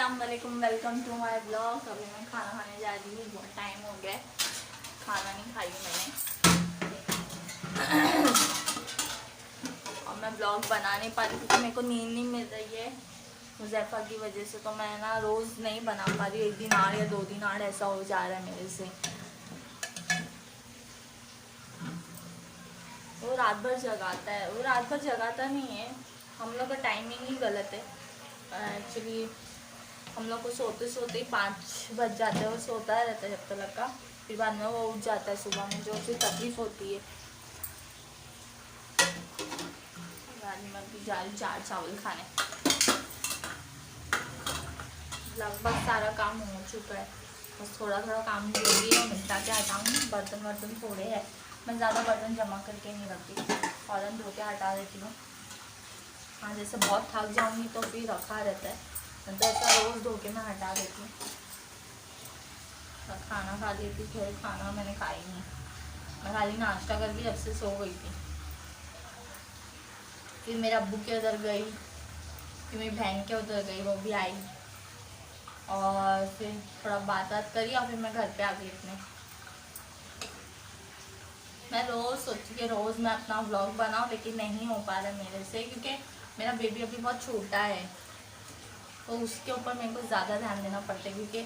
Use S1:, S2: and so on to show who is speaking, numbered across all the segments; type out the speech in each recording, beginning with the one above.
S1: अस्सलाम वालेकुम, welcome to my blog. अभी मैं खाना खाने जा रही हूँ, बहुत टाइम हो गया, खाना नहीं खाई मैंने और मैं ब्लॉग बना नहीं पा रही क्योंकि मेरे को नींद नहीं मिल रही है मुज़ैफ़ा की वजह से। तो मैं ना रोज़ नहीं बना पा रही, एक दिन आड़ या 2 दिन आड़ ऐसा हो जा रहा है मेरे से। वो रात भर जगाता है, वो रात भर जगाता नहीं है, हम लोग का टाइमिंग ही गलत है एक्चुअली। हम लोग को सोते सोते ही 5 बज जाते हैं, वो सोता रहता है जब तक का, फिर बाद में वो उठ जाता है सुबह में, जो उसे तकलीफ होती है। मैं भी जा रही चार चावल खाने। लगभग सारा काम हो चुका है, बस थोड़ा थोड़ा काम जो भी है निपटा के हटाऊँगी। बर्तन वर्तन थोड़े हैं, मैं ज़्यादा बर्तन जमा करके नहीं रखती, फ़ौरन धो के हटा देती हूँ। हाँ, जैसे बहुत थक जाऊँगी तो फिर रखा रहता है, तो ऐसा रोज़ धो के मैं हटा देती हूँ। खाना खा लेती, फिर खाना मैंने खाई नहीं, मैं खाली नाश्ता करके जब से सो गई थी। फिर मेरे अब्बू के उधर गई, फिर मेरी बहन के उधर गई, वो भी आई और फिर थोड़ा बात करी और फिर मैं घर पे आ गई अपने। मैं रोज़ सोचती कि रोज़ मैं अपना व्लॉग बनाऊँ, लेकिन नहीं हो पा रहा मेरे से क्योंकि मेरा बेबी अभी बहुत छोटा है, तो उसके ऊपर मेरे को ज़्यादा ध्यान देना पड़ता है क्योंकि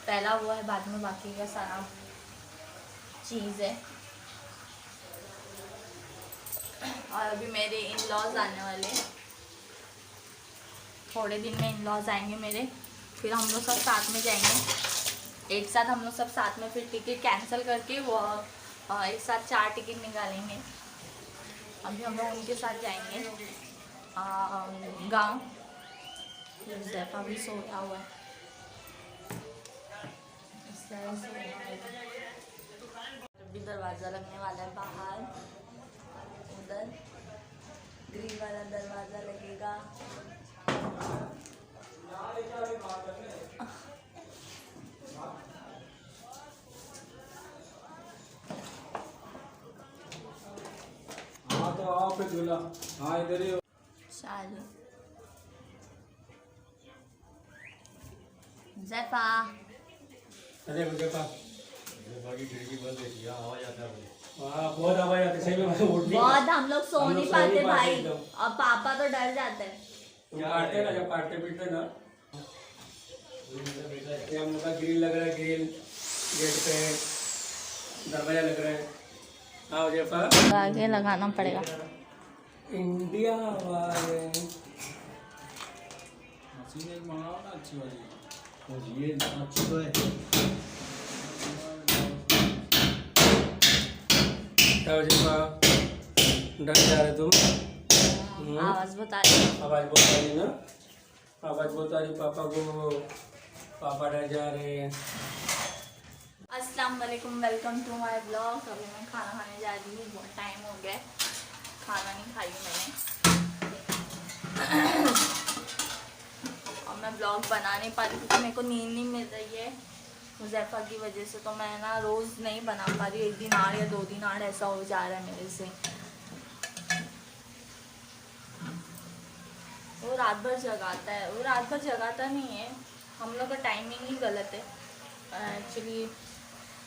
S1: पहला वो है, बाद में बाकी का सारा चीज़ है। और अभी मेरे इन लॉज आने वाले, थोड़े दिन में इन लॉज आएंगे मेरे, फिर हम लोग सब साथ में जाएंगे एक साथ। हम लोग सब साथ में फिर टिकट कैंसिल करके वो एक साथ 4 टिकट निकालेंगे। अभी हम लोग उनके साथ जाएंगे गाँव। ज़ैफ़ा भी सोया हुआ है, इस तरह से। अभी दरवाज़ा लगने वाला है बाहर, उधर ग्रिल वाला दरवाज़ा लगेगा।
S2: हाँ तो आओ फिर दूल्हा। हाँ इधर ही हो।
S1: शादी ज़ैफ़ा,
S2: अरे मुझे
S3: बाकी खिड़की बंद है, आवाज आता है।
S2: बहुत आवाज आती है, सही में मतलब उठ नहीं
S1: बहुत हम लोग सो नहीं पाते भाई,
S2: एकदम।
S1: और पापा तो डर जाते हैं।
S2: तुम काटते ना, जब काटते पीटते ना, ये हम लोग का ग्रिल लग रहा है, ग्रिल गेट पे दरवाजा लग रहा है। हाँ ज़ैफ़ा,
S1: आगे लगाना पड़ेगा।
S2: इंडिया वाले
S3: मशीन एक मंगाओ ना अच्छी वाली। ये अच्छी तो है।
S2: क्या ज़ैफ़ा, डर जा रहे तुम?
S1: आवाज़ बता रही
S2: आवाज़ बहुत आ रही ना, आवाज़ बहुत आ रही पापा को, पापा डर जा रहे हैं।
S1: अस्सलाम वालेकुम, वेलकम टू माय ब्लॉग। अभी मैं खाना खाने जा रही हूँ, बहुत टाइम हो गया, खाना नहीं खाई मैंने और मैं ब्लॉग बना नहीं पा रही क्योंकि मेरे को नींद नहीं मिल रही है मुज़ैफ़ा की वजह से। तो मैं ना रोज़ नहीं बना पा रही, एक दिन आड़ या 2 दिन आड़ ऐसा हो जा रहा है मेरे से। वो रात भर जगाता है, वो रात भर जगाता नहीं है, हम लोग का टाइमिंग ही गलत है एक्चुअली।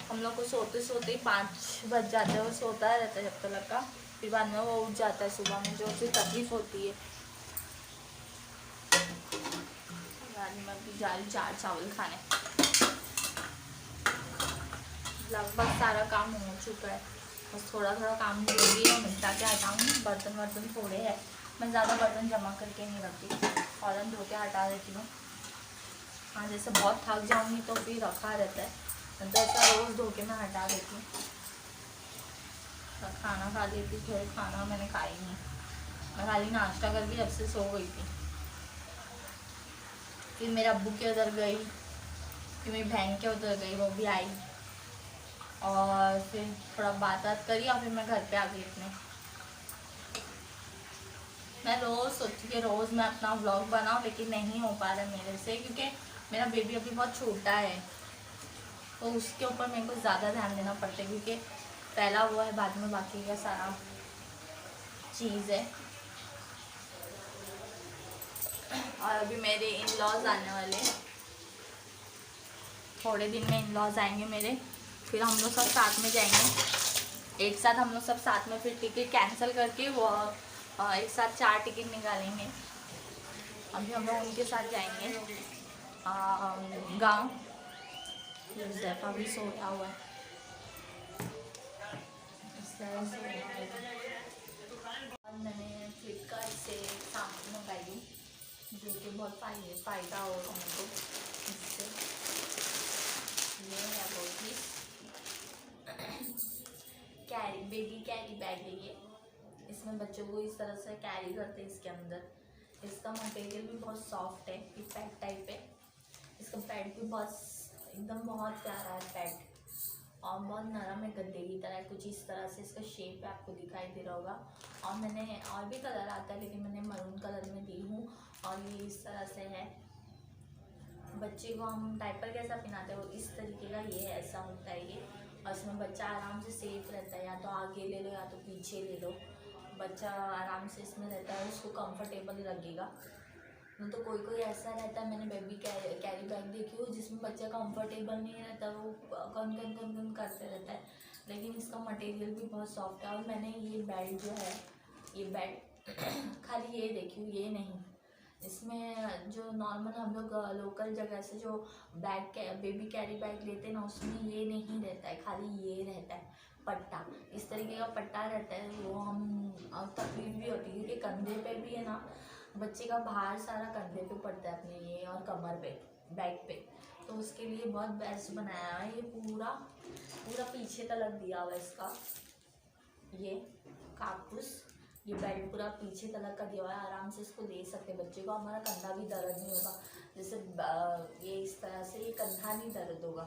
S1: हम लोग को सोते सोते ही 5 बज जाते हैं, वो सोता रहता है जब तक का, फिर बाद में वो उठ जाता है सुबह में, जो उसे तकलीफ होती है। मैं भी जा रही 4 चावल खाने। लगभग सारा काम हो चुका है, बस थोड़ा थोड़ा काम जो भी है निपटा के हटाऊँगी। बर्तन वर्तन थोड़े हैं, मैं ज़्यादा बर्तन जमा करके नहीं रखती, फ़ौरन धो के हटा देती हूँ। हाँ, जैसे बहुत थक जाऊँगी तो फिर रखा रहता है, तो ऐसा रोज़ धो के मैं हटा देती हूँ। खाना खा लेती, फिर खाना मैंने खाई नहीं, मैं खाली नाश्ता करके जब से सो गई थी। फिर मेरे अब्बू के उधर गई, फिर मेरी बहन के उधर गई, वो भी आई और फिर थोड़ा बात करी और फिर मैं घर पे आ गई अपने। मैं रोज़ सोचती कि रोज़ मैं अपना व्लॉग बनाऊँ, लेकिन नहीं हो पा रहा मेरे से क्योंकि मेरा बेबी अभी बहुत छोटा है, तो उसके ऊपर मेरे को ज़्यादा ध्यान देना पड़ता है क्योंकि पहला वो है, बाद में बाकी का सारा चीज़ है। और अभी मेरे इन लॉज आने वाले, थोड़े दिन में इन लॉज आएंगे मेरे, फिर हम लोग सब साथ में जाएंगे। एक साथ हम लोग सब साथ में फिर टिकट कैंसिल करके वो एक साथ 4 टिकट निकालेंगे। अभी हम लोग उनके साथ जाएंगे गाँव। ज़ैफ़ा भी सोया हुआ है, इस तरह से। और मैंने फ्लिपकार्ट से सामान मंगाई हूँ जो कि बहुत फ़ायदा हो हमको इससे। ये है वो चीज़, बेबी कैरी बैग है ये। इसमें बच्चों को इस तरह से कैरी करते हैं। इसके अंदर इसका मटेरियल भी बहुत सॉफ्ट है, कि पैड टाइप है। इसका पैड भी बहुत प्यारा है पैड, और बहुत नरम है, गद्दे की तरह कुछ इस तरह से इसका शेप है, आपको दिखाई दे रहा होगा। और मैंने और भी कलर आता है, लेकिन मैंने मरून कलर में दी हूँ। और ये इस तरह से है। बच्चे को हम डायपर कैसा पहनाते हैं वो इस तरीके का ये ऐसा होता है ये। और इसमें बच्चा आराम से सेफ रहता है, या तो आगे ले लो या तो पीछे ले लो, बच्चा आराम से इसमें रहता है, उसको कंफर्टेबल लगेगा। नहीं तो कोई कोई ऐसा रहता है, मैंने बेबी कैरी बैग देखी हो जिसमें बच्चा कंफर्टेबल नहीं रहता, वो कन करते रहता है। लेकिन इसका मटेरियल भी बहुत सॉफ्ट है। और मैंने ये बेल्ट जो है, ये बेल्ट खाली ये देखी हूँ, ये नहीं, इसमें जो नॉर्मल हम लोग लोकल जगह से जो बेबी कैरी बैग लेते हैं ना, उसमें ये नहीं रहता है, खाली ये रहता है पट्टा। इस तरीके का पट्टा रहता है, वो हम तकलीफ भी होती है क्योंकि कंधे पे भी है ना, बच्चे का भार सारा कंधे पे पड़ता है अपने ये, और कमर पे, बैक पे। तो उसके लिए बहुत बेस्ट बनाया है ये। पूरा पीछे तलक दिया हुआ है इसका ये कापूस। ये बेल्ट पूरा पीछे तलक का दिया हुआ है, आराम से इसको दे सकते हैं बच्चे को। हमारा कंधा भी दर्द नहीं होगा, जैसे ये इस तरह से ये कंधा नहीं दर्द होगा।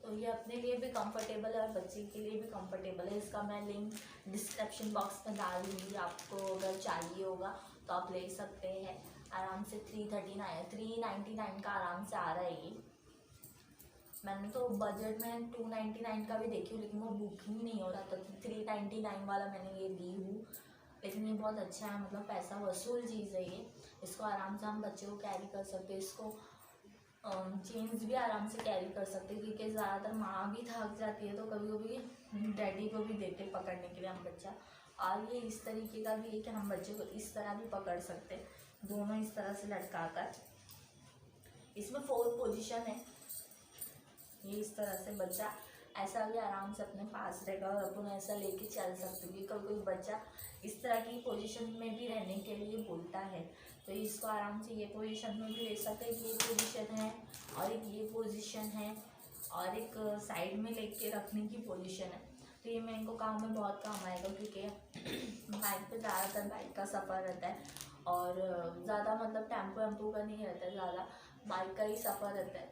S1: तो ये अपने लिए भी कंफर्टेबल है और बच्चे के लिए भी कंफर्टेबल है। इसका मैं लिंक डिस्क्रिप्शन बॉक्स में डाल दूँगी, आपको अगर चाहिए होगा तो आप ले सकते हैं आराम से। 399 का आराम से आ रहा है ये। मैंने तो बजट में 299 का भी देखी हूँ, लेकिन वो बुकिंग नहीं हो रहा था, तो 399 वाला मैंने ये ली हूँ। लेकिन ये बहुत अच्छा है, मतलब पैसा वसूल चीज़ है ये। इसको आराम से हम बच्चे को कैरी कर सकते हैं, इसको जेंट्स भी आराम से कैरी कर सकते हैं, क्योंकि ज़्यादातर माँ भी थक जाती है, तो कभी कभी डैडी को भी देते पकड़ने के लिए हम बच्चा। और ये इस तरीके का भी है कि हम बच्चे को इस तरह भी पकड़ सकते हैं, दोनों इस तरह से लटका कर। इसमें 4 पोजीशन है। ये इस तरह से बच्चा ऐसा भी आराम से अपने पास रहेगा, और अपन ऐसा लेके चल सकते हैं। कभी कोई बच्चा इस तरह की पोजीशन में भी रहने के लिए बोलता है, तो इसको आराम से ये पोजीशन में भी ले सकते हैं। ये पोजीशन है, और एक ये पोजीशन है, और एक साइड में लेके रखने की पोजीशन है। तो ये मेरे को काम में बहुत काम आएगा, क्योंकि बाइक पे ज़्यादातर बाइक का सफ़र रहता है, और ज़्यादा मतलब टेम्पो का नहीं रहता है, ज़्यादा बाइक का ही सफ़र रहता है।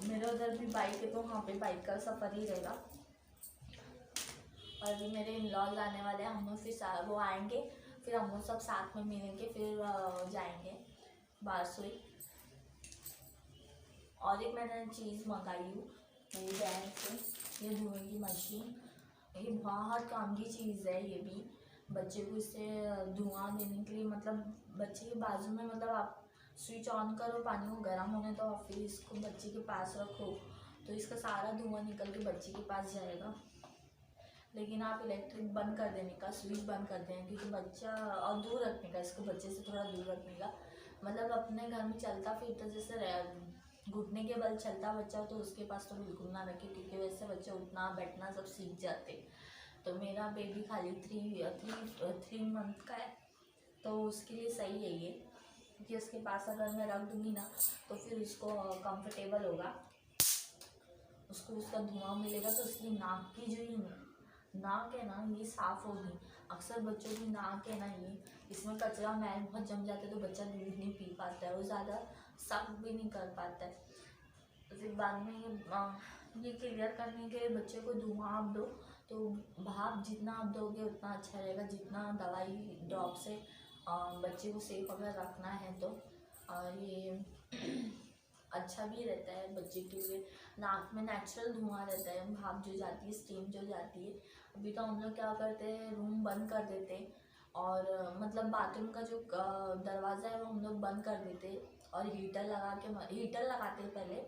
S1: मेरे उधर भी बाइक है, तो वहाँ पे बाइक का सफ़र ही रहेगा। और अभी मेरे इन-लॉज आने वाले हैं, हम लोग फिर वो आएंगे, फिर हम लोग सब साथ में मिलेंगे, फिर जाएंगे बारसोई। और एक मैंने चीज़ मंगाई हूँ, ये बैंक से, ये धुएँ की मशीन। ये बहुत काम की चीज़ है ये भी, बच्चे को इससे धुआं देने के लिए, मतलब बच्चे के बाजू में, मतलब आप स्विच ऑन करो पानी को गर्म होने दो, और फिर इसको बच्चे के पास रखो, तो इसका सारा धुआं निकल के बच्चे के पास जाएगा। लेकिन आप इलेक्ट्रिक बंद कर देने का, स्विच बंद कर दें, क्योंकि बच्चा, और दूर रखने का, इसको बच्चे से थोड़ा दूर रखने का। मतलब अपने घर में चलता फिरता जैसे घुटने के बल चलता बच्चा हो, तो उसके पास तो बिल्कुल ना रखे, क्योंकि वैसे बच्चे उठना बैठना सब सीख जाते। तो मेरा बेबी खाली 3 मंथ का है, तो उसके लिए सही है ये, क्योंकि उसके पास अगर मैं रख दूँगी ना, तो फिर उसको कंफर्टेबल होगा, उसको उसका धुआं मिलेगा, तो उसकी नाक की जो नाक है ना, ये साफ़ होगी। अक्सर बच्चों की नाक है ना, ये इसमें कचरा मैल बहुत जम जाता है, तो बच्चा दूध नहीं पी पाता है, वो ज़्यादा साफ भी नहीं कर पाता है। तो फिर बाद में ये क्लियर करने के लिए बच्चे को धुआं आप दो, तो भाप जितना आप दोगे उतना अच्छा रहेगा, जितना दवाई ड्रॉप से बच्चे को सेफ अगर रखना है तो। और ये अच्छा भी रहता है बच्चे के लिए। नाक में नेचुरल धुआं रहता है, भाप जो जाती है, स्टीम जो जाती है। अभी तो हम लोग क्या करते हैं, रूम बंद कर देते हैं, और मतलब बाथरूम का जो दरवाज़ा है वो हम लोग बंद कर देते हैं, और हीटर लगाते पहले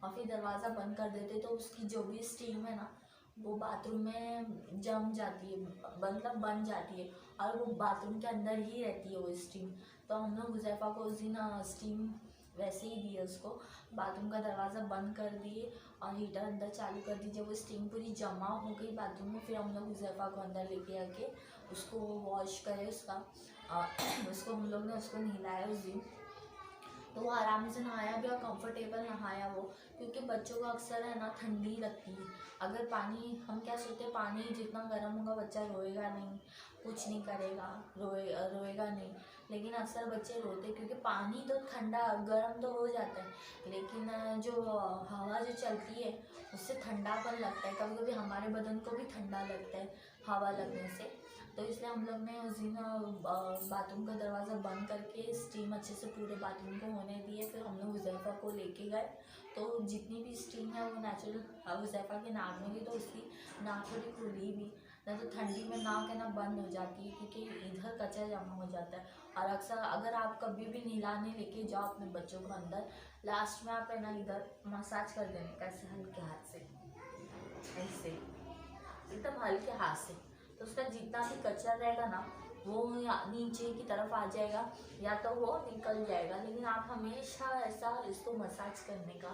S1: और फिर दरवाज़ा बंद कर देते, तो उसकी जो भी स्टीम है ना वो बाथरूम में जम जाती है, मतलब बन जाती है और वो बाथरूम के अंदर ही रहती है वो स्टीम। तो हम लोग हुज़ैफा को उस दिन स्टीम वैसे ही दिए उसको, बाथरूम का दरवाज़ा बंद कर दिए और हीटर अंदर चालू कर दी। जब वो स्टीम पूरी जमा हो गई बाथरूम में, फिर हम लोग हुज़ैफा को अंदर लेके आके उसको वॉश करे, उसको हम लोग ने उसको नहलाया उस दिन। तो वो आराम से नहाया भी और कंफर्टेबल नहाया वो, क्योंकि बच्चों को अक्सर है ना ठंडी लगती है। अगर पानी, हम क्या सोचते हैं पानी जितना गर्म होगा बच्चा रोएगा नहीं, कुछ नहीं करेगा, रोएगा नहीं, लेकिन अक्सर बच्चे रोते हैं क्योंकि पानी तो ठंडा गर्म तो हो जाता है, लेकिन जो हवा जो चलती है उससे ठंडापन लगता है। कभी कभी हमारे बदन को भी ठंडा लगता है हवा लगने से। तो इसलिए हम लोग ने उस दिन बाथरूम का दरवाज़ा बंद करके स्टीम अच्छे से पूरे बाथरूम को होने दिए। फिर हम लोग हुज़ैफा को लेके गए, तो जितनी भी स्टीम है वो नेचुरल हुज़ैफा के नाक में गई, तो उसकी नाक थोड़ी खुली भी, ना तो ठंडी में नाक है ना बंद हो जाती है क्योंकि इधर कचरा जमा हो जाता है। और अक्सर अगर आप कभी भी नहलाने लेके जाओ अपने बच्चों को अंदर, लास्ट में आप है ना इधर मसाज कर देने का, ऐसे हल्के हाथ से, ऐसे एकदम हल्के हाथ से, तो उसका जितना भी कचरा रहेगा ना वो नीचे की तरफ आ जाएगा या तो वो निकल जाएगा। लेकिन आप हमेशा ऐसा इसको मसाज करने का,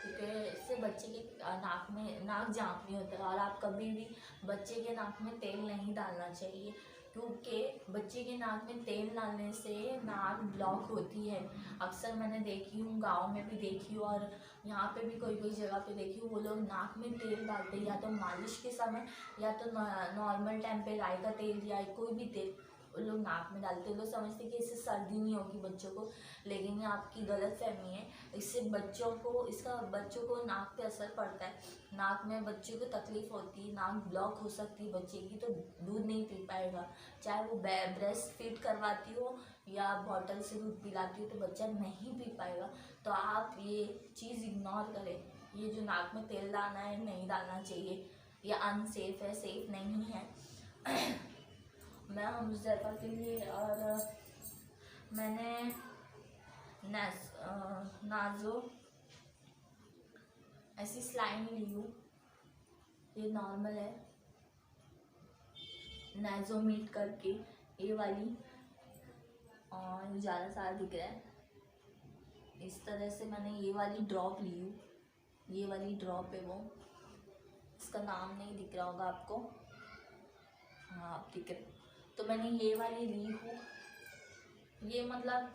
S1: क्योंकि इससे बच्चे के नाक जाम नहीं होता। और आप कभी भी बच्चे के नाक में तेल नहीं डालना चाहिए, क्योंकि बच्चे के नाक में तेल डालने से नाक ब्लॉक होती है। अक्सर मैंने देखी हूँ, गांव में भी देखी हूँ और यहाँ पे भी कोई जगह पे देखी हूँ, वो लोग नाक में तेल डालते हैं, या तो मालिश के समय या तो नॉर्मल टाइम पे राई का तेल या कोई भी तेल वो लोग नाक में डालते हैं। लोग समझते हैं कि इससे सर्दी नहीं होगी बच्चों को, लेकिन ये आपकी गलत फहमी है। इससे बच्चों को नाक पे असर पड़ता है, नाक में बच्चों को तकलीफ होती है, नाक ब्लॉक हो सकती है बच्चे की, तो दूध नहीं पी पाएगा। चाहे वो ब्रेस्ट फीड करवाती हो या बॉटल से दूध पिलाती हो, तो बच्चा नहीं पी पाएगा। तो आप ये चीज़ इग्नोर करें, ये जो नाक में तेल डालना है नहीं डालना चाहिए, ये अनसेफ है, सेफ नहीं है। मैं हुज़ैफा के लिए और मैंने नाज़ो ऐसी स्लाइन ली हूँ, ये नॉर्मल है, नाज़ोमीट करके ये वाली, और ज़्यादा सारा दिख रहा है। इस तरह से मैंने ये वाली ड्रॉप ली हूँ, ये वाली ड्रॉप है वो, इसका नाम नहीं दिख रहा होगा आपको, हाँ आप दिख रहे, तो मैंने ये वाली ली हूँ। ये मतलब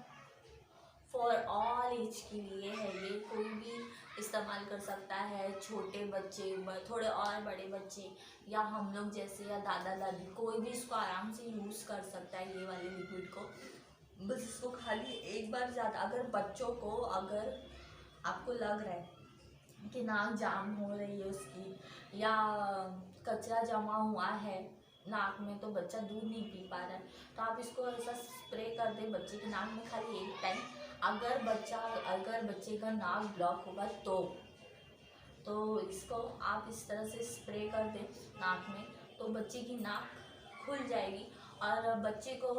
S1: फॉर ऑल एज के लिए है, ये कोई भी इस्तेमाल कर सकता है, छोटे बच्चे, थोड़े और बड़े बच्चे या हम लोग जैसे, या दादा दादी, कोई भी इसको आराम से यूज़ कर सकता है ये वाले लिक्विड को। बस इसको खाली एक बार ज़्यादा, अगर बच्चों को, अगर आपको लग रहा है कि नाक जाम हो रही है उसकी या कचरा जमा हुआ है नाक में, तो बच्चा दूध नहीं पी पा रहा है, तो आप इसको ऐसा स्प्रे कर दें बच्चे के नाक में खाली एक टाइम। अगर बच्चे का नाक ब्लॉक होगा तो इसको आप इस तरह से स्प्रे कर दें नाक में, तो बच्चे की नाक खुल जाएगी और बच्चे को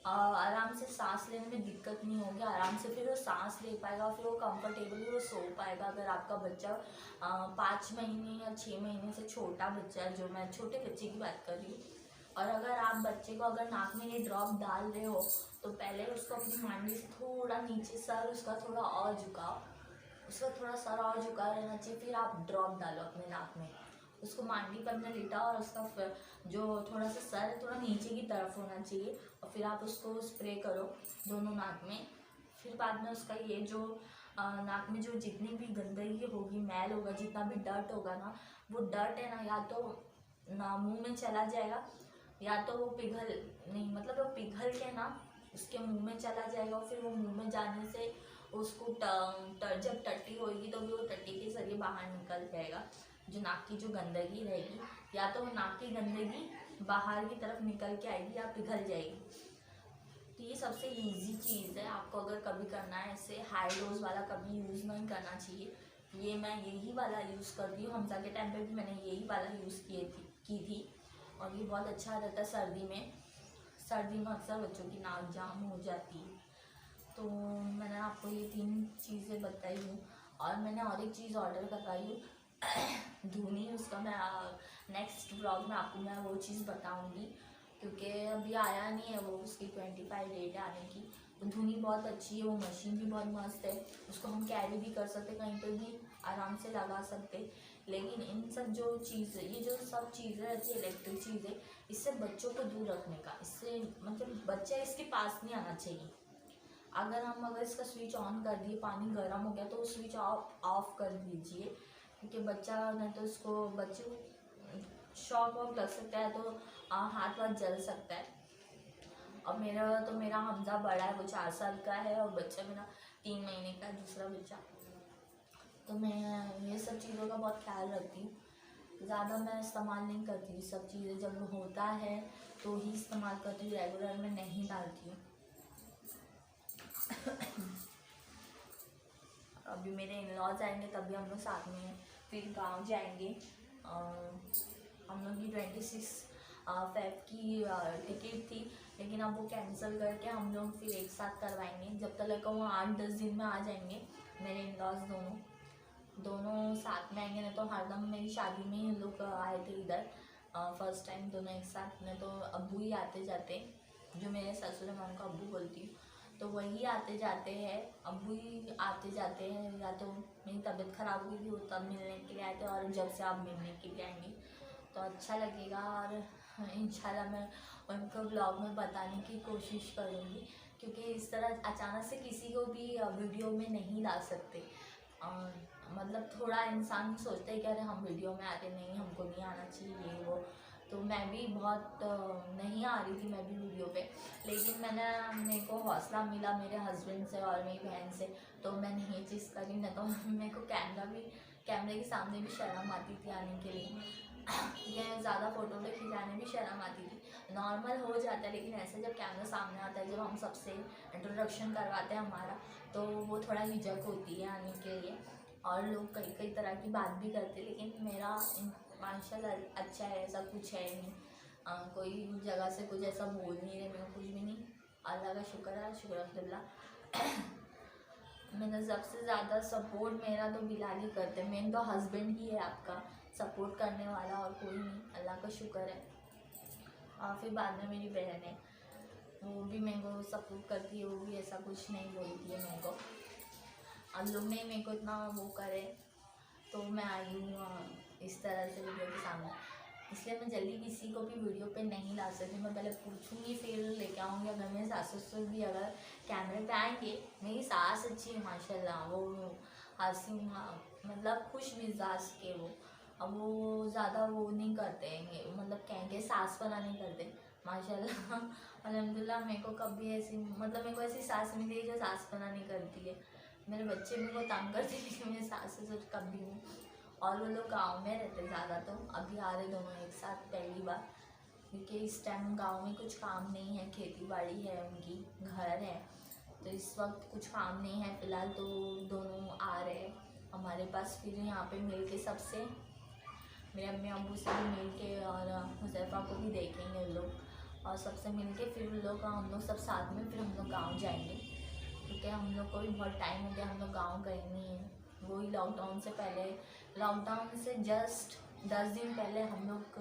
S1: आराम से सांस लेने में दिक्कत नहीं होगी, आराम से फिर वो सांस ले पाएगा, फिर वो कंफर्टेबली वो सो पाएगा। अगर आपका बच्चा 5 महीने या 6 महीने से छोटा बच्चा है, जो मैं छोटे बच्चे की बात कर रही हूँ, और अगर आप बच्चे को अगर नाक में ये ड्रॉप डाल रहे हो, तो पहले उसको अपनी मांडी से थोड़ा नीचे, सर उसका थोड़ा और झुकाओ, उसका थोड़ा सर और झुका रहना चाहिए, फिर आप ड्रॉप डालो अपने नाक में, उसको मांडी पर अपने लिटाओ और उसका जो थोड़ा सा सर है थोड़ा नीचे की तरफ होना चाहिए, और फिर आप उसको स्प्रे करो दोनों नाक में। फिर बाद में उसका ये जो नाक में जो जितनी भी गंदगी होगी, मैल होगा, जितना भी डर्ट होगा ना, वो डर्ट है ना, या तो ना मुंह में चला जाएगा या तो वो पिघल नहीं, मतलब वो पिघल के ना उसके मुंह में चला जाएगा, और फिर वो मुंह में जाने से उसको जब टट्टी होगी तो भी वो टट्टी के जरिए बाहर निकल जाएगा, जो नाक की जो गंदगी रहेगी, या तो वो नाक की गंदगी बाहर की तरफ निकल के आएगी या पिघल जाएगी। तो ये सबसे इजी चीज़ है, आपको अगर कभी करना है, ऐसे हाई डोज वाला कभी यूज़ नहीं करना चाहिए। ये मैं यही वाला यूज़ करती हूँ, हमजा के टाइम पे भी मैंने यही वाला यूज़ की थी और ये बहुत अच्छा रहता है सर्दी में। सर्दी में अक्सर बच्चों की नाक जाम हो जाती है, तो मैंने आपको ये 3 चीज़ें बताई हूँ और मैंने और एक चीज़ ऑर्डर करवाई हूँ धुनी। उसका मैं नेक्स्ट व्लॉग में आपको मैं वो चीज़ बताऊँगी, क्योंकि अभी आया नहीं है वो, उसकी 25 डेट है आने की। तो धुनी बहुत अच्छी है, वो मशीन भी बहुत मस्त है, उसको हम कैरी भी कर सकते, कहीं पर भी आराम से लगा सकते। लेकिन इन सब जो चीज़, ये जो सब चीज़ें रहती है इलेक्ट्रिक चीज़ें, इससे बच्चों को दूर रखने का, इससे मतलब बच्चा इसके पास नहीं आना चाहिए। अगर इसका स्विच ऑन कर दिए, पानी गर्म हो गया तो स्विच ऑफ कर दीजिए, क्योंकि बच्चा नहीं तो इसको बच्चे को शॉक वॉक लग सकता है, तो हाथ वाथ जल सकता है। और मेरा हमजा बड़ा है, वो 4 साल का है, और बच्चा मेरा 3 महीने का है, दूसरा बच्चा। तो मैं ये सब चीज़ों का बहुत ख्याल रखती हूँ, ज़्यादा मैं इस्तेमाल नहीं करती हूँ। सब चीज़ें जब होता है तो ही इस्तेमाल करती हूँ, रेगुलर में नहीं डालती हूँ। अभी मेरे इन-लॉज आएंगे तभी हम लोग साथ में फिर गांव जाएंगे। हम लोग की 26 फेब की टिकट थी, लेकिन अब वो कैंसिल करके हम लोग फिर एक साथ करवाएंगे। जब तक वो 8-10 दिन में आ जाएंगे मेरे इन-लॉज दोनों साथ में आएंगे। नहीं तो हरदम मेरी शादी में ही लोग आए थे इधर फर्स्ट टाइम दोनों एक साथ में, तो अब्बू ही आते जाते, जो मेरे ससुर है मैं उनको अब्बू बोलती हूँ, तो वही आते जाते हैं, अब्बू ही आते जाते हैं। या तो मेरी तबीयत ख़राब हुई थी वो तब मिलने के लिए आए थे, और जब से आप मिलने के लिए आएंगे तो अच्छा लगेगा। और इंशाल्लाह मैं उनको ब्लॉग में बताने की कोशिश करूँगी, क्योंकि इस तरह अचानक से किसी को भी वीडियो में नहीं ला सकते। मतलब थोड़ा इंसान सोचता है कि अरे हम वीडियो में आते नहीं, हमको नहीं आना चाहिए ये वो। तो मैं भी बहुत नहीं आ रही थी मैं भी वीडियो पे, लेकिन मेरे को हौसला मिला मेरे हस्बैंड से और मेरी बहन से, तो मैंने ये चीज़ करी। नहीं तो मेरे को कैमरे के सामने भी शर्म आती थी आने के लिए। ये ज़्यादा फ़ोटो पे खिंचाने भी शर्म आती थी। नॉर्मल हो जाता है, लेकिन ऐसे जब कैमरा सामने आता है, जब हम सबसे इंट्रोडक्शन करवाते हैं हमारा, तो वो थोड़ा हिचक होती है आने के लिए। और लोग कई तरह की बात भी करते, लेकिन मेरा माशाल्लाह अच्छा है, ऐसा कुछ है नहीं। कोई जगह से कुछ ऐसा बोल नहीं रहे, मेरे को कुछ भी नहीं। अल्लाह का शुक्र है, शुक्र अल्हम्दुलिल्लाह। मैंने सबसे ज़्यादा सपोर्ट मेरा तो बिलाल ही करते हैं। मेन तो हस्बैंड ही है आपका सपोर्ट करने वाला, और कोई नहीं, अल्लाह का शुक्र है। और फिर बाद में मेरी बहन है, वो भी मेरे को सपोर्ट करती है, वो भी ऐसा कुछ नहीं बोलती है मेरे को। अब लोग ने मेरे को इतना वो करे, तो मैं आई हूँ इस तरह से वीडियो के सामने। इसलिए मैं जल्दी किसी को भी वीडियो पे नहीं ला सकती, मैं पहले पूछूंगी फिर लेके आऊँगी। अगर मेरे सास ससुर भी अगर कैमरे पे आएंगे, मेरी सास अच्छी है माशाल्लाह, वो हंसी मतलब खुश मिजाज के वो, अब वो ज़्यादा वो नहीं करते हैं, मतलब कहेंगे सास पना नहीं करते माशाल्लाह। अल्हम्दुलिल्लाह मेरे को कभी ऐसी मतलब मेरे को ऐसी सास मिली जो सास पना नहीं करती है। मेरे बच्चे भी बहुत तंग करते, लेकिन मेरे सास ससुर कभी नहीं। और वो लोग गांव में रहते ज़्यादा, तो अभी आ रहे दोनों एक साथ पहली बार, क्योंकि इस टाइम गांव में कुछ काम नहीं है, खेती बाड़ी है उनकी, घर है, तो इस वक्त कुछ काम नहीं है फ़िलहाल, तो दोनों आ रहे हैं हमारे पास। फिर यहाँ पे मिल के सबसे, मेरे अम्मी अब्बू से भी मिल के, और हुज़ैफा को भी देखेंगे उन लोग, और सबसे मिल के फिर हम लोग सब साथ में फिर हम लोग गाँव जाएँगे, क्योंकि हम लोग को भी बहुत टाइम हो गया, हम लोग गाँव गए नहीं हैं। वही लॉकडाउन से पहले, लॉकडाउन से जस्ट 10 दिन पहले हम लोग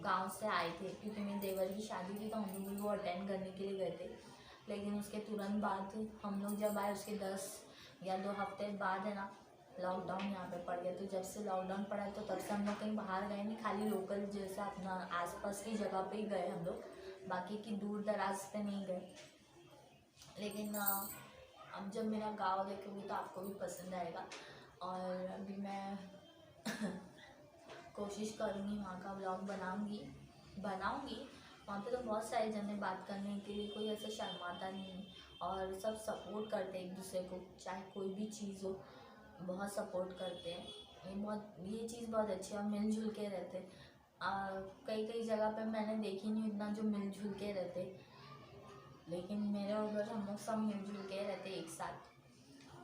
S1: गांव से आए थे, क्योंकि मेरे देवर की शादी थी, तो हम लोग भी वो अटेंड करने के लिए गए थे। लेकिन उसके तुरंत बाद हम लोग जब आए, उसके 10 या 2 हफ्ते बाद है ना लॉकडाउन यहाँ पे पड़ गया। तो जब से लॉकडाउन पड़ा तो तब से हम लोग कहीं बाहर गए नहीं, खाली लोकल जैसे अपना आसपास की जगह पे ही गए हम लोग, बाकी की दूर दराज पे नहीं गए। लेकिन अब जब मेरा गांव देखोगे तो आपको भी पसंद आएगा, और अभी मैं कोशिश करूँगी वहाँ का व्लॉग बनाऊँगी। वहाँ पे तो बहुत सारे जने बात करने के लिए, कोई ऐसा शर्माता नहीं, और सब सपोर्ट करते हैं एक दूसरे को, चाहे कोई भी चीज़ हो, बहुत सपोर्ट करते हैं। ये चीज़ बहुत अच्छी है, और मिलजुल के रहते। कई जगह पे मैंने देखी नहीं इतना जो मिलजुल के रहते, लेकिन मेरे उधर हम लोग सब मिलजुल के रहते एक साथ।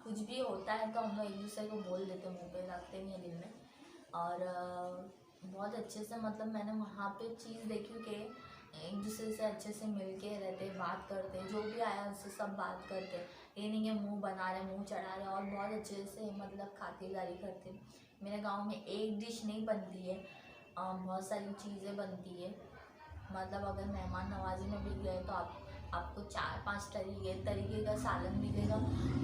S1: कुछ भी होता है तो हम लोग एक दूसरे को बोल देते, मुँह पे रखते नहीं दिल में। और बहुत अच्छे से, मतलब मैंने वहाँ पे चीज़ देखी कि एक दूसरे से अच्छे से मिल के रहते, बात करते, जो भी आया उससे सब बात करते। ये नहीं है मुंह बना रहे, मुंह चढ़ा रहे, और बहुत अच्छे से मतलब खातिरदारी करते। मेरे गांव में एक डिश नहीं बनती है, बहुत सारी चीज़ें बनती है। मतलब अगर मेहमान नवाजी में भी गए तो आपको 4-5 तरीके का सालन मिलेगा,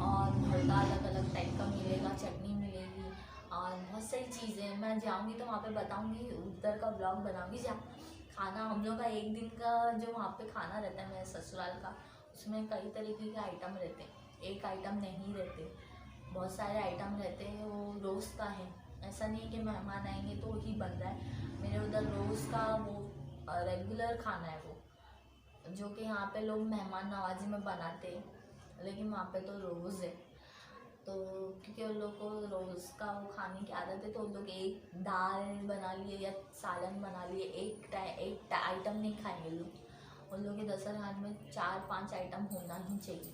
S1: और भरता अलग अलग टाइप का मिलेगा, चटनी मिलेगी, और बहुत सारी चीज़ें। मैं जाऊंगी तो वहाँ पे बताऊंगी, उधर का ब्लॉग बनाऊंगी। जहाँ खाना हम लोग का एक दिन का जो वहाँ पे खाना रहता है मेरे ससुराल का, उसमें कई तरीके के आइटम रहते हैं, एक आइटम नहीं रहते, बहुत सारे आइटम रहते हैं। वो रोज़ का है, ऐसा नहीं है कि मेहमान आएंगे तो ही बन रहा है। मेरे उधर रोज़ का वो रेगुलर खाना है वो, जो कि यहाँ पे लोग मेहमान नवाजी में बनाते हैं, लेकिन वहाँ पे तो रोज़ है। तो क्योंकि उन लोग को रोज़ का वो खाने की आदत है, तो उन लोग एक दाल बना लिए या सालन बना लिए, एक आइटम नहीं खाएंगे लोग। उन लोग के दस्तरखान में 4-5 आइटम होना ही चाहिए।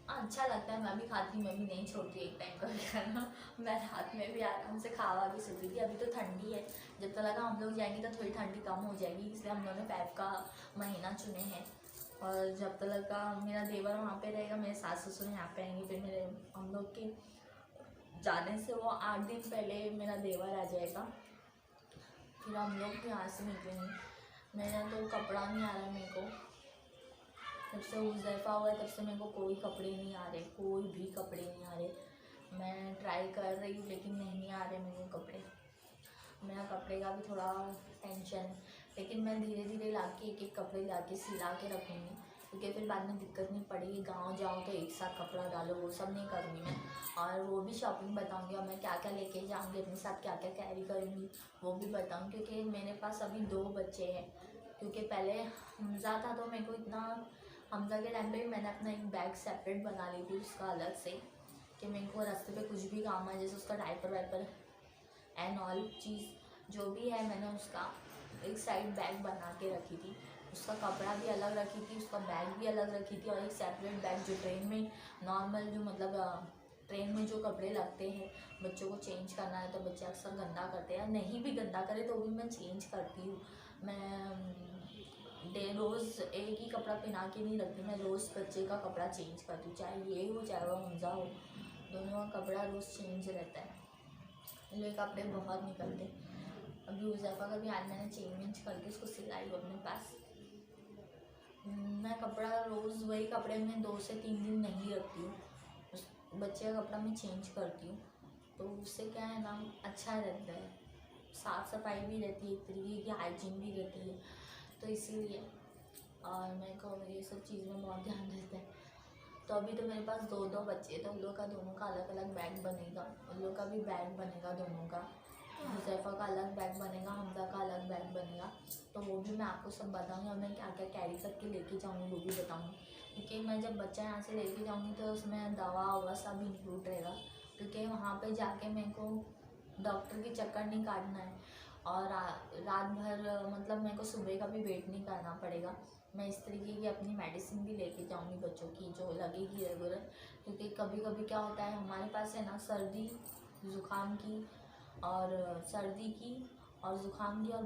S1: अच्छा लगता है, मैं भी खाती हूँ, मैं भी नहीं छोड़ती एक टाइम का भी खाना। मैं रात में भी आराम से खावा के सोती थी। अभी तो ठंडी है, जब तक लगा हम लोग जाएंगे तो थोड़ी ठंडी कम हो जाएगी, इसलिए हम लोगों ने पैप का महीना चुने हैं। और जब तक लगा मेरा देवर वहाँ पे रहेगा, मेरे सास ससुर यहाँ पे आएंगे, फिर मेरे हम लोग के जाने से वो 8 दिन पहले मेरा देवर आ जाएगा, फिर हम लोग यहाँ से निकलेंगे। मेरा तो कपड़ा नहीं आ रहा मेरे को, जब से हुज़ैफा हुआ तब से मेरे को कोई कपड़े नहीं आ रहे, कोई भी कपड़े नहीं आ रहे। मैं ट्राई कर रही हूँ लेकिन नहीं आ रहे मेरे को कपड़े। मेरा कपड़े का भी थोड़ा टेंशन है, लेकिन मैं धीरे धीरे ला के एक कपड़े ला के सिला के रखूँगी, क्योंकि फिर बाद में दिक्कत नहीं पड़ेगी। गांव जाओ तो एक साथ कपड़ा डालो, वो सब नहीं करूँगी मैं। और वो भी शॉपिंग बताऊँगी, और मैं क्या क्या लेके जाऊँगी, अपने साथ क्या क्या कैरी करूँगी वो भी बताऊँ। क्योंकि मेरे पास अभी 2 बच्चे हैं, क्योंकि पहले हमज़ा था तो मेरे को इतना, हमज़ा के टाइम पे भी मैंने अपना एक बैग सेपरेट बना ली थी उसका अलग से, कि मेरे को रास्ते पे कुछ भी काम है, जैसे उसका डायपर वाइपर एंड ऑल चीज़ जो भी है, मैंने उसका एक साइड बैग बना के रखी थी। उसका कपड़ा भी अलग रखी थी, उसका बैग भी अलग रखी थी, और एक सेपरेट बैग जो ट्रेन में नॉर्मल जो मतलब ट्रेन में जो कपड़े लगते हैं बच्चों को चेंज करना है, तो बच्चे अक्सर गंदा करते हैं, नहीं भी गंदा करे तो भी मैं चेंज करती हूँ। मैं रोज़ एक ही कपड़ा पहना के नहीं रखती, मैं रोज़ बच्चे का कपड़ा चेंज करती हूँ, चाहे ये हो चाहे वो हमज़ा हो, दोनों का कपड़ा रोज़ चेंज रहता है। ये कपड़े बहुत निकलते। अभी हुज़ैफा का भी आज मैंने चेंज करके उसको सिलाई अपने पास। मैं कपड़ा रोज़ वही कपड़े में 2 से 3 दिन नहीं रखती हूँ, उस बच्चे का कपड़ा मैं चेंज करती हूँ, तो उससे क्या है ना, अच्छा रहता है, साफ़ सफाई भी रहती है, एक तरीके की हाइजीन भी रहती है, तो इसीलिए। और मेरे को ये सब चीज़ में बहुत ध्यान रहता है। तो अभी तो मेरे पास 2 बच्चे, तो उन लोग का दोनों का अलग अलग बैग बनेगा, उन लोग का भी बैग बनेगा दोनों का, हुज़ैफा का अलग बैग बनेगा, हमज़ा का अलग बैग बनेगा, तो वो भी मैं आपको सब बताऊँगी। और मैं क्या क्या कैरी करके लेके जाऊँगी वो भी बताऊँगी, क्योंकि मैं जब बच्चा यहाँ से लेके जाऊँगी तो उसमें दवा ववा सब इंक्लूड रहेगा, क्योंकि वहाँ पे जाके मेरे को डॉक्टर के चक्कर नहीं काटना है, और रात भर मतलब मेरे को सुबह का भी वेट नहीं करना पड़ेगा। मैं इस तरीके की अपनी मेडिसिन भी लेके जाऊँगी बच्चों की, जो लगेगी रेगुलर, क्योंकि कभी कभी क्या होता है हमारे पास है ना, सर्दी ज़ुकाम की और ज़ुकाम की और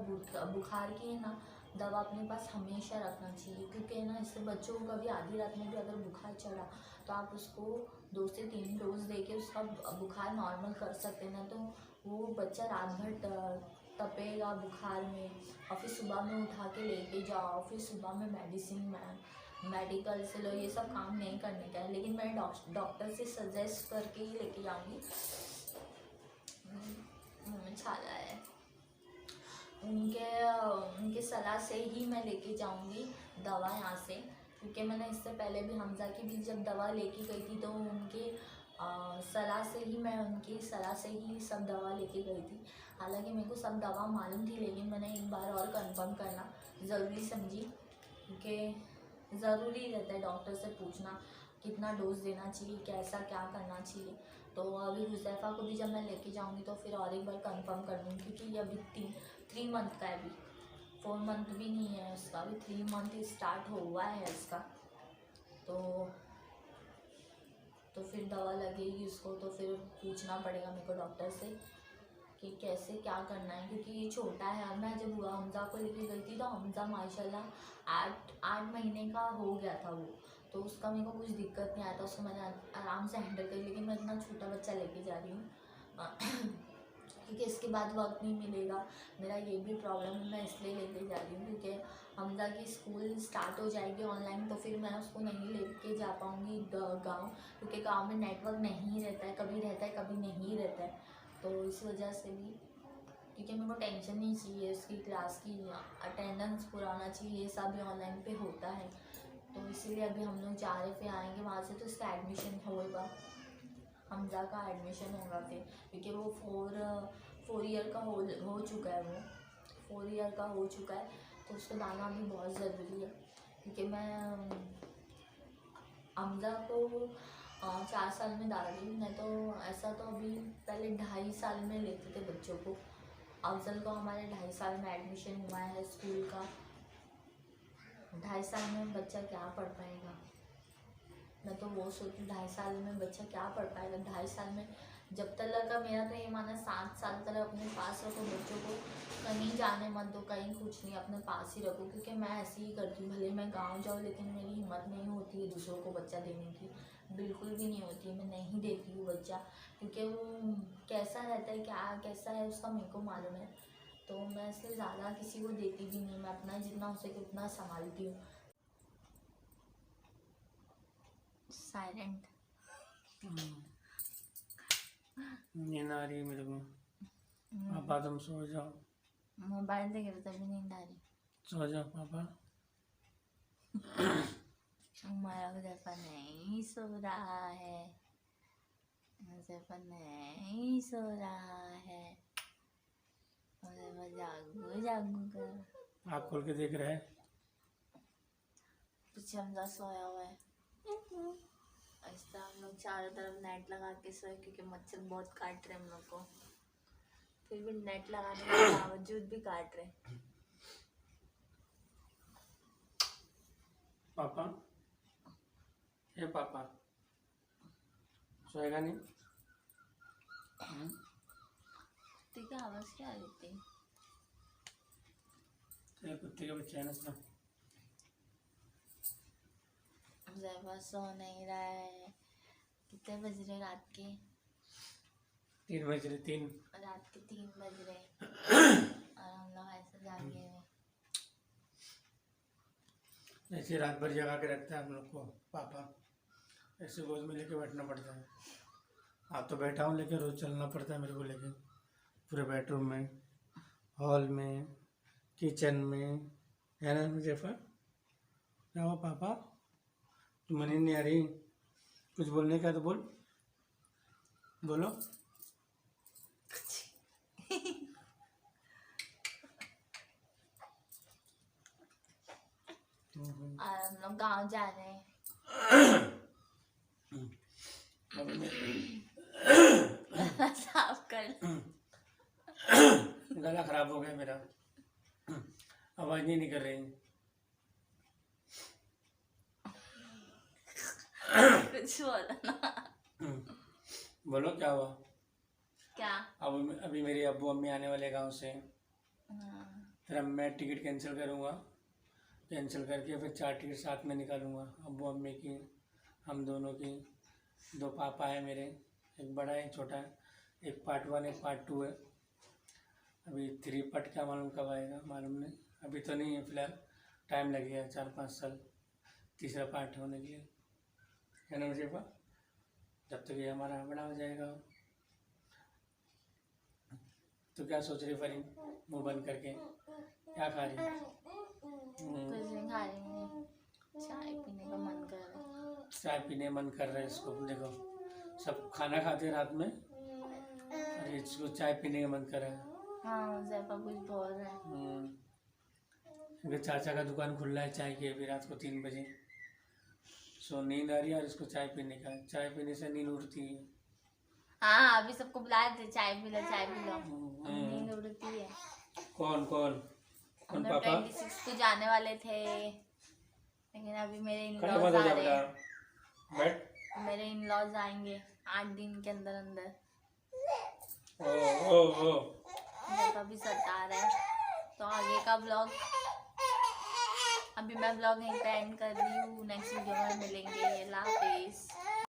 S1: बुखार की है ना दवा अपने पास हमेशा रखना चाहिए, क्योंकि है ना इससे बच्चों को कभी आधी रात में भी अगर बुखार चढ़ा तो आप उसको 2 से 3 डोज दे के उसका बुखार नॉर्मल कर सकते हैं ना, तो वो बच्चा रात भर तपेगा बुखार में, और फिर सुबह में उठा के लेके जाओ, फिर सुबह में मेडिसिन मेडिकल से लो, ये सब काम नहीं करने का है। लेकिन मैं डॉक्टर से सजेस्ट करके ही लेके जाऊँगी। छाला है, उनके सलाह से ही मैं लेके जाऊँगी दवा यहाँ से, क्योंकि मैंने इससे पहले भी हमज़ा की भी जब दवा लेके गई थी तो उनकी सलाह से ही सब दवा लेके गई थी। हालांकि मेरे को सब दवा मालूम थी, लेकिन मैंने एक बार और कंफर्म करना ज़रूरी समझी, क्योंकि ज़रूरी रहता है डॉक्टर से पूछना कितना डोज देना चाहिए, कैसा क्या करना चाहिए। तो अभी हुज़ैफा को भी जब मैं लेके जाऊँगी तो फिर और एक बार कंफर्म कर लूँगी, क्योंकि ये अभी 3 मंथ का है, अभी 4 मंथ भी नहीं है उसका, अभी 3 मंथ ही स्टार्ट हुआ है इसका। तो फिर दवा लगेगी उसको, तो फिर पूछना पड़ेगा मेरे को डॉक्टर से कि कैसे क्या करना है, क्योंकि ये छोटा है। अब मैं जब हमजा को लेके गई थी तो हमजा माशाल्लाह 8 महीने का हो गया था वो, तो उसका मेरे को कुछ दिक्कत नहीं आया था, उसको मैंने आराम से हैंडल कर। लेकिन मैं इतना छोटा बच्चा लेके जा रही हूँ क्योंकि इसके बाद वक्त नहीं मिलेगा, मेरा ये भी प्रॉब्लम है, मैं इसलिए लेके जा रही हूँ क्योंकि हमजा की स्कूल स्टार्ट हो जाएगी ऑनलाइन, तो फिर मैं उसको नहीं लेके जा पाऊँगी गाँव, क्योंकि गांव में नेटवर्क नहीं रहता है, कभी रहता है कभी नहीं रहता है। तो इस वजह से भी, क्योंकि मेरे को टेंशन नहीं चाहिए उसकी क्लास की, अटेंडेंस पूरा होना चाहिए, ये सब भी ऑनलाइन पे होता है। तो इसीलिए अभी हम लोग जा रहे, फिर आएंगे वहाँ से तो इसका एडमिशन होगा, हमजा का एडमिशन होगा फिर, क्योंकि वो 4 ईयर का हो चुका है, वो 4 ईयर का हो चुका है, तो उसको डालना भी बहुत ज़रूरी है। क्योंकि मैं हमजा को 4 साल में डाल रही हूँ, मैं तो ऐसा तो अभी पहले 2.5 साल में लेते थे बच्चों को। अफजल को हमारे 2.5 साल में एडमिशन हुआ है स्कूल का। 2.5 साल में बच्चा क्या पढ़ पाएगा, मैं तो वो सोचूं 2.5 साल में बच्चा क्या पढ़ पाएगा। 2.5 साल में जब तक का मेरा तो ये माना 7 साल तक अपने पास रखो बच्चों को, कहीं जाने मत दो, कहीं कुछ नहीं, अपने पास ही रखो। क्योंकि मैं ऐसे ही करती हूँ, भले मैं गांव जाऊँ लेकिन मेरी हिम्मत नहीं होती है दूसरों को बच्चा देने की, बिल्कुल भी नहीं होती है, मैं नहीं देती हूँ बच्चा, क्योंकि वो कैसा रहता है क्या कैसा है उसका मेरे को मालूम है। तो मैं इसलिए ज़्यादा किसी को देती भी नहीं, मैं अपना जितना हो सके उतना संभालती हूँ। साइलेंट
S2: नींद आ रही है मेरे को। पापा तुम सो जाओ,
S1: मोबाइल देखे तभी नींद आ रही।
S2: सो जाओ पापा।
S1: हमारा मुजफ्फर नहीं सो रहा है, मुजफ्फर नहीं सो रहा है, मुजफ्फर जागू जागू कर।
S2: आँख खोल के देख रहे हैं।
S1: पीछे हमजा सोया हुआ है, ऐसा हम लोग चारों तरफ नेट लगा के सोए, क्योंकि मच्छर बहुत काट रहे हम लोग को, फिर भी नेट लगाने के बावजूद भी काट रहे।
S2: पापा, ये पापा सोएगा नहीं?
S1: ठीक है, आवाज़ क्या देती है?
S2: ये कुत्ते का बच्चा है ना अपना।
S1: ज़ैफा सो नहीं रहा है। कितने बज रहे रात के?
S2: 3 बज रहे, 3
S1: रात के 3 बज रहे और हम लोग ऐसे जागे हुए।
S2: ऐसे रात भर जगा के रखता है हम लोग को पापा, ऐसे गोद में लेके बैठना पड़ता है। आप तो बैठा हूँ लेकिन रोज़ चलना पड़ता है मेरे को लेके, पूरे बेडरूम में, हॉल में, किचन में, है ना मुजफ्फर? क्या हुआ पापा, तुम्हें नींद नहीं आ रही? कुछ बोलने का तो बोलो।
S1: और हम लोग गाँव जा रहे हैं। साफ कर।
S2: गला खराब हो गया मेरा, आवाज़ नहीं निकल रही।
S1: कुछ बोलो ना।
S2: बोलो क्या हुआ?
S1: क्या?
S2: अब अभी मेरे अब्बू अम्मी आने वाले गांव से, फिर अब मैं टिकट कैंसिल करूँगा, कैंसिल करके फिर 4 टिकट साथ में निकालूंगा, अब्बू अम्मी की, हम दोनों की। 2 पापा है मेरे, एक बड़ा है एक छोटा है, एक पार्ट 1 एक पार्ट 2 है। अभी 3 पार्ट क्या मालूम कब आएगा, मालूम नहीं, अभी तो नहीं है फिलहाल, टाइम लगेगा 4-5 साल तीसरा पार्ट होने के लिए, है ना मुझे पापा? जब तक ये हमारा बड़ा हो जाएगा। तो क्या सोच रही फरीन, मुँह बंद करके क्या खा रही?
S1: कुछ नहीं खा रही हूँ, चाय पीने का मन कर रहा है।
S2: चाय पीने मन कर रहा है इसको, देखो सब खाना खाते हैं रात में और इसको चाय पीने का मन कर रहा है।
S1: हाँ, ज़ैफा कुछ बोल रहा है।
S2: क्योंकि चाचा का दुकान खुल रहा है चाय की, अभी रात को 3 बजे। सो नींद आ रही है और इसको चाय पीने का, चाय पीने से नींद उड़ती है।
S1: हाँ, अभी सबको बुलाए थे, चाय पी लो चाय पी लो, नींद उड़ती है।
S2: कौन कौन कौन
S1: हम
S2: पापा?
S1: 26 को जाने वाले थे, लेकिन अभी मेरे
S2: खड़ा
S1: इन-लॉज
S2: मत हो
S1: आ
S2: जा
S1: रहे
S2: बेटा,
S1: हैं।
S2: बैठ।
S1: मेरे इन-लॉज आएंगे 8 दिन के अंदर अंदर।
S2: ओ ओ ओ
S1: मेरे को भी सता रहा है। तो आगे का ब्लॉग अभी मैं ब्लॉग यहीं पे एंड कर रही हूँ। नेक्स्ट वीडियो में मिलेंगे। अल्लाह हाफिज़।